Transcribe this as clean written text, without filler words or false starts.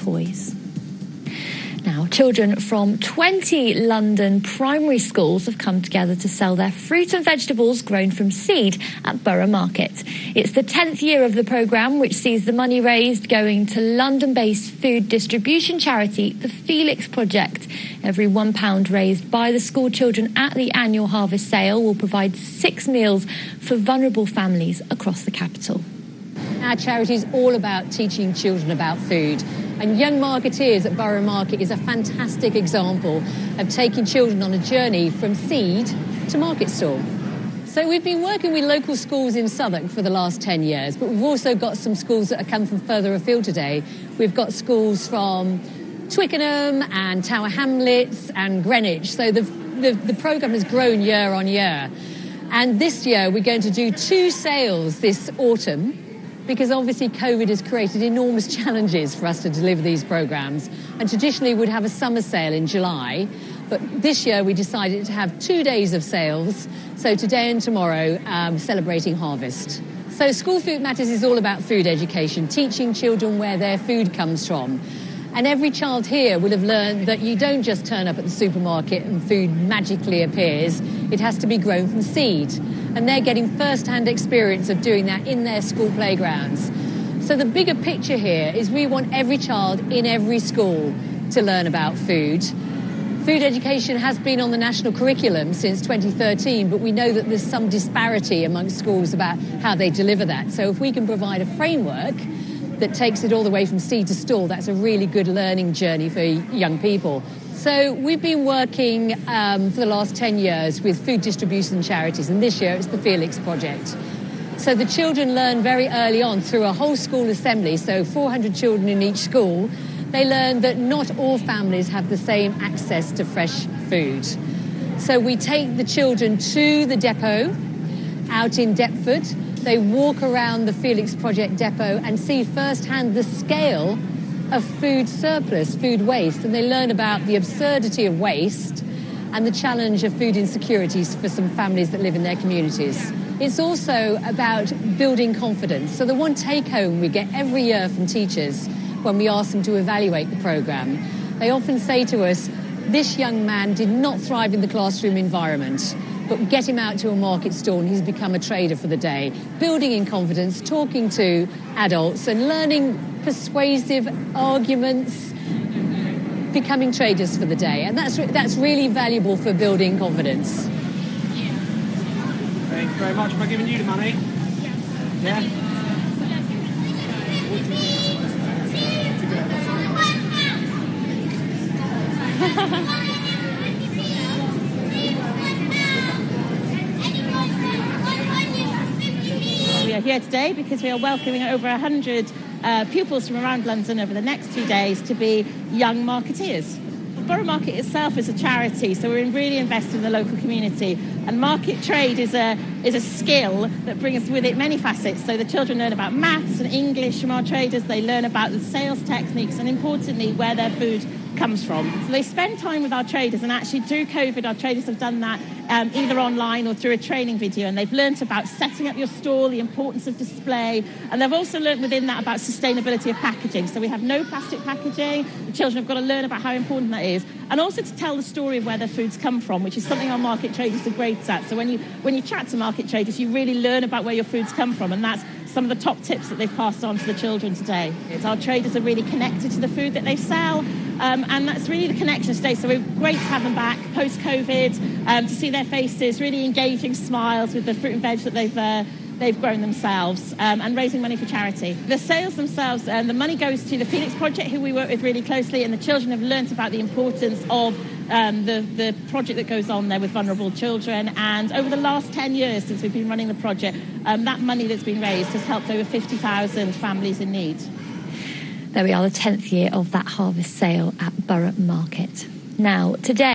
toys. Now, children from 20 London primary schools have come together to sell their fruit and vegetables grown from seed at Borough Market. It's the 10th year of the programme, which sees the money raised going to London-based food distribution charity, the Felix Project. Every £1 raised by the school children at the annual harvest sale will provide 6 meals for vulnerable families across the capital. Our charity is all about teaching children about food. And Young Marketeers at Borough Market is a fantastic example of taking children on a journey from seed to market stall. So we've been working with local schools in Southwark for the last 10 years, but we've also got some schools that have come from further afield today. We've got schools from Twickenham and Tower Hamlets and Greenwich. So the programme has grown year on year. And this year we're going to do 2 sales this autumn, because obviously COVID has created enormous challenges for us to deliver these programmes. And traditionally we'd have a summer sale in July, but this year we decided to have 2 days of sales, so today and tomorrow, celebrating harvest. So School Food Matters is all about food education, teaching children where their food comes from. And every child here will have learned that you don't just turn up at the supermarket and food magically appears. It has to be grown from seed. And they're getting first-hand experience of doing that in their school playgrounds. So the bigger picture here is we want every child in every school to learn about food. Food education has been on the national curriculum since 2013, but we know that there's some disparity amongst schools about how they deliver that. So if we can provide a framework that takes it all the way from seed to stall, that's a really good learning journey for young people. So we've been working for the last 10 years with food distribution charities, and this year it's the Felix Project. So the children learn very early on through a whole school assembly, so 400 children in each school. They learn that not all families have the same access to fresh food. So we take the children to the depot out in Deptford. They walk around the Felix Project depot and see firsthand the scale of food surplus, food waste, and they learn about the absurdity of waste and the challenge of food insecurities for some families that live in their communities. It's also about building confidence. So the one take-home we get every year from teachers when we ask them to evaluate the programme, they often say to us, this young man did not thrive in the classroom environment, but get him out to a market stall and he's become a trader for the day. Building in confidence, talking to adults and learning persuasive arguments, becoming traders for the day. And that's really valuable for building confidence. Thanks very much. Am I giving you the money? Yeah? We are here today because we are welcoming over 100 pupils from around London over the next 2 days to be Young Marketeers. Borough Market itself is a charity, so we're really invested in the local community. And market trade is a skill that brings with it many facets. So the children learn about maths and English from our traders. They learn about the sales techniques and, importantly, where their food comes from. So they spend time with our traders, and actually through COVID our traders have done that either online or through a training video, and they've learnt about setting up your stall, the importance of display, and they've also learnt within that about sustainability of packaging. So we have no plastic packaging. The children have got to learn about how important that is, and also to tell the story of where their foods come from, which is something our market traders are great at. So when you chat to market traders, you really learn about where your foods come from, and that's some of the top tips that they've passed on to the children today. Our traders are really connected to the food that they sell, and that's really the connection today. So we're great to have them back post-COVID, to see their faces, really engaging smiles with the fruit and veg that they've grown themselves, and raising money for charity. The sales themselves, the money goes to the Felix Project, who we work with really closely, and the children have learnt about the importance of the project that goes on there with vulnerable children. And over the last 10 years since we've been running the project, that money that's been raised has helped over 50,000 families in need. There we are, the 10th year of that harvest sale at Borough Market. Now, today